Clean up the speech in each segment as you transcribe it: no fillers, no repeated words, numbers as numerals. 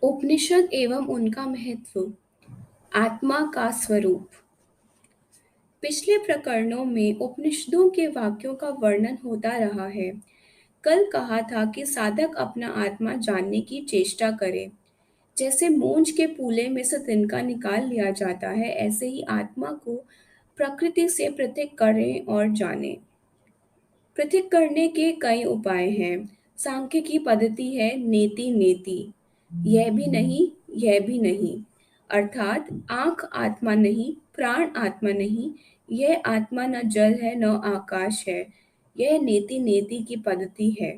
उपनिषद एवं उनका महत्व। आत्मा का स्वरूप। पिछले प्रकरणों में उपनिषदों के वाक्यों का वर्णन होता रहा है। कल कहा था कि साधक अपना आत्मा जानने की चेष्टा करे। जैसे मूंज के फूले में से तिनका निकाल लिया जाता है, ऐसे ही आत्मा को प्रकृति से पृथक करें और जानें। पृथक करने के कई उपाय हैं। सांख्य की पद्धति है नेति नेति, यह भी नहीं, यह भी नहीं। अर्थात आंख आत्मा नहीं, प्राण आत्मा नहीं, यह आत्मा न जल है न आकाश है। यह नेति नेति की पद्धति है।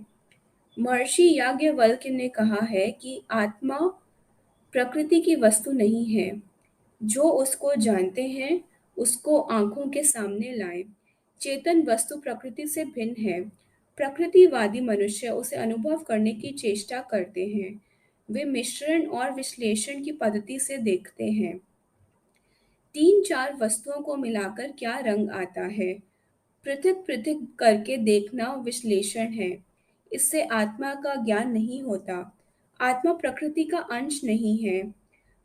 महर्षि याज्ञवल्क्य ने कहा है कि आत्मा प्रकृति की वस्तु नहीं है। जो उसको जानते हैं उसको आंखों के सामने लाएं। चेतन वस्तु प्रकृति से भिन्न है। प्रकृतिवादी मनुष्य उसे अनुभव करने की चेष्टा करते हैं। वे मिश्रण और विश्लेषण की पद्धति से देखते हैं। तीन चार वस्तुओं को मिलाकर क्या रंग आता है, पृथक पृथक करके देखना विश्लेषण है। इससे आत्मा का ज्ञान नहीं होता। आत्मा प्रकृति का अंश नहीं है।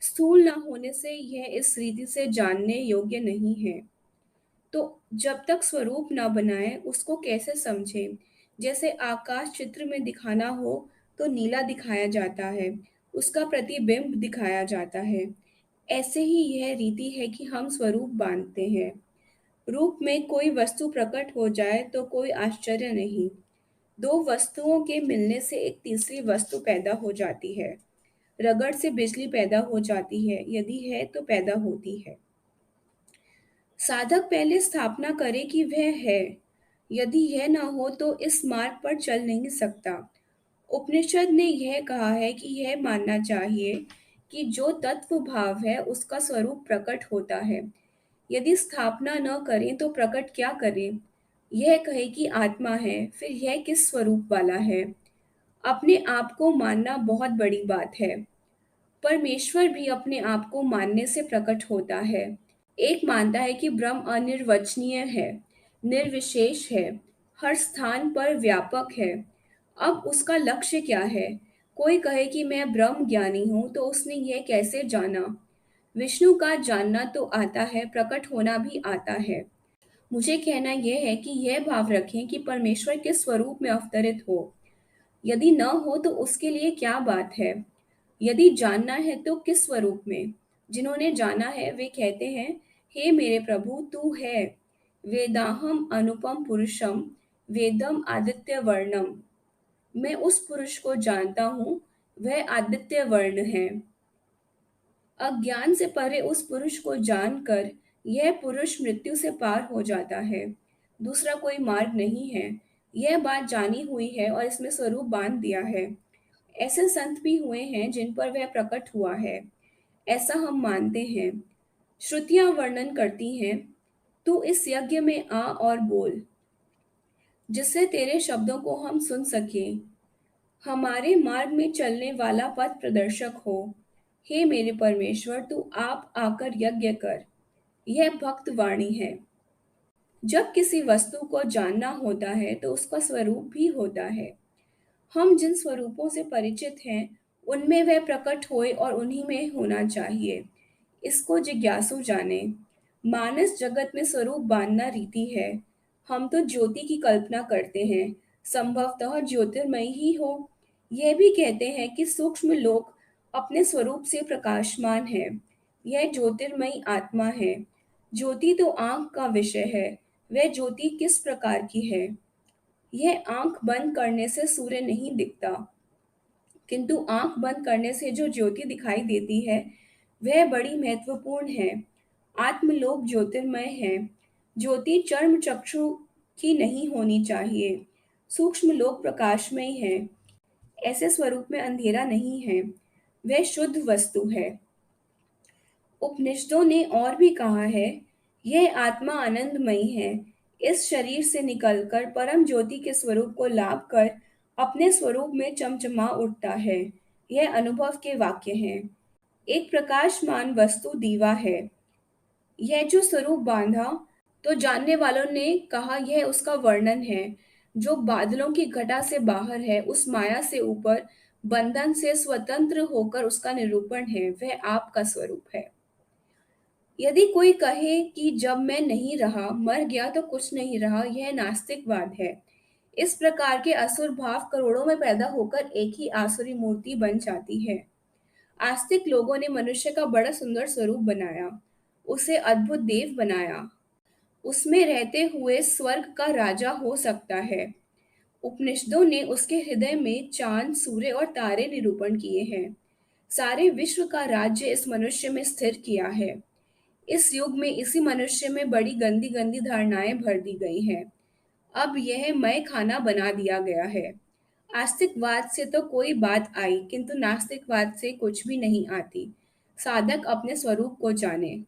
स्थूल न होने से यह इस रीति से जानने योग्य नहीं है। तो जब तक स्वरूप न बनाए उसको कैसे समझें। जैसे आकाश चित्र में दिखाना हो तो नीला दिखाया जाता है, उसका प्रतिबिंब दिखाया जाता है। ऐसे ही यह रीति है कि हम स्वरूप बांधते हैं। रूप में कोई वस्तु प्रकट हो जाए तो कोई आश्चर्य नहीं। दो वस्तुओं के मिलने से एक तीसरी वस्तु पैदा हो जाती है। रगड़ से बिजली पैदा हो जाती है, यदि है तो पैदा होती है। साधक पहले स्थापना करे कि वह है। यदि यह न हो तो इस मार्ग पर चल नहीं सकता। उपनिषद ने यह कहा है कि यह मानना चाहिए कि जो तत्व भाव है उसका स्वरूप प्रकट होता है। यदि स्थापना न करें तो प्रकट क्या करें। यह कहे कि आत्मा है, फिर यह किस स्वरूप वाला है। अपने आप को मानना बहुत बड़ी बात है। परमेश्वर भी अपने आप को मानने से प्रकट होता है। एक मानता है कि ब्रह्म अनिर्वचनीय है, निर्विशेष है, हर स्थान पर व्यापक है। अब उसका लक्ष्य क्या है। कोई कहे कि मैं ब्रह्म ज्ञानी हूं, तो उसने यह कैसे जाना। विष्णु का जानना तो आता है, प्रकट होना भी आता है। मुझे कहना यह है कि यह भाव रखें कि परमेश्वर किस स्वरूप में अवतरित हो। यदि न हो तो उसके लिए क्या बात है। यदि जानना है तो किस स्वरूप में। जिन्होंने जाना है वे कहते हैं, हे मेरे प्रभु तू है। वेदाहम अनुपम पुरुषम, वेदम आदित्य वर्णम। मैं उस पुरुष को जानता हूँ, वह आदित्य वर्ण है। अज्ञान से परे उस पुरुष को जानकर यह पुरुष मृत्यु से पार हो जाता है। दूसरा कोई मार्ग नहीं है। यह बात जानी हुई है और इसमें स्वरूप बांध दिया है। ऐसे संत भी हुए हैं जिन पर वह प्रकट हुआ है, ऐसा हम मानते हैं। श्रुतियां वर्णन करती हैं, तू इस यज्ञ में आ और बोल, जिससे तेरे शब्दों को हम सुन सकें। हमारे मार्ग में चलने वाला पथ प्रदर्शक हो। हे मेरे परमेश्वर, तू आप आकर यज्ञ कर। यह भक्त वाणी है। जब किसी वस्तु को जानना होता है तो उसका स्वरूप भी होता है। हम जिन स्वरूपों से परिचित हैं उनमें वह प्रकट होए और उन्हीं में होना चाहिए। इसको जिज्ञासु जाने। मानस जगत में स्वरूप बांधना रीति है। हम तो ज्योति की कल्पना करते हैं, संभवतः ज्योतिर्मयी ही हो। यह भी कहते हैं कि सूक्ष्म लोक अपने स्वरूप से प्रकाशमान है। यह ज्योतिर्मयी आत्मा है। ज्योति तो आंख का विषय है। वह ज्योति किस प्रकार की है। यह आंख बंद करने से सूर्य नहीं दिखता, किंतु आंख बंद करने से जो ज्योति दिखाई देती है वह बड़ी महत्वपूर्ण है। आत्मलोक ज्योतिर्मय है। ज्योति चर्म चक्षु की नहीं होनी चाहिए। सूक्ष्म लोक प्रकाशमय है। ऐसे स्वरूप में अंधेरा नहीं है। वह शुद्ध वस्तु है। उपनिषदों ने और भी कहा है, यह आत्मा आनंदमयी है। इस शरीर से निकलकर परम ज्योति के स्वरूप को लाभ कर अपने स्वरूप में चमचमा उठता है। यह अनुभव के वाक्य हैं। एक प्रकाशमान वस्तु दीवा है। यह जो स्वरूप बांधा तो जानने वालों ने कहा यह उसका वर्णन है। जो बादलों की घटा से बाहर है, उस माया से ऊपर बंधन से स्वतंत्र होकर उसका निरूपण है, वह आपका स्वरूप है। यदि कोई कहे कि जब मैं नहीं रहा, मर गया तो कुछ नहीं रहा, यह नास्तिकवाद है। इस प्रकार के असुर भाव करोड़ों में पैदा होकर एक ही आसुरी मूर्ति बन जाती है। आस्तिक लोगों ने मनुष्य का बड़ा सुंदर स्वरूप बनाया, उसे अद्भुत देव बनाया, उसमें रहते हुए स्वर्ग का राजा हो सकता है। उपनिषदों ने उसके हृदय में चांद, सूर्य और तारे निरूपण किए हैं। सारे विश्व का राज्य इस मनुष्य में स्थिर किया है। इस युग में इसी मनुष्य में बड़ी गंदी गंदी धारणाएं भर दी गई हैं। अब यह मैं खाना बना दिया गया है। आस्तिकवाद से तो कोई बात आई, किंतु नास्तिकवाद से कुछ भी नहीं आती। साधक अपने स्वरूप को जाने।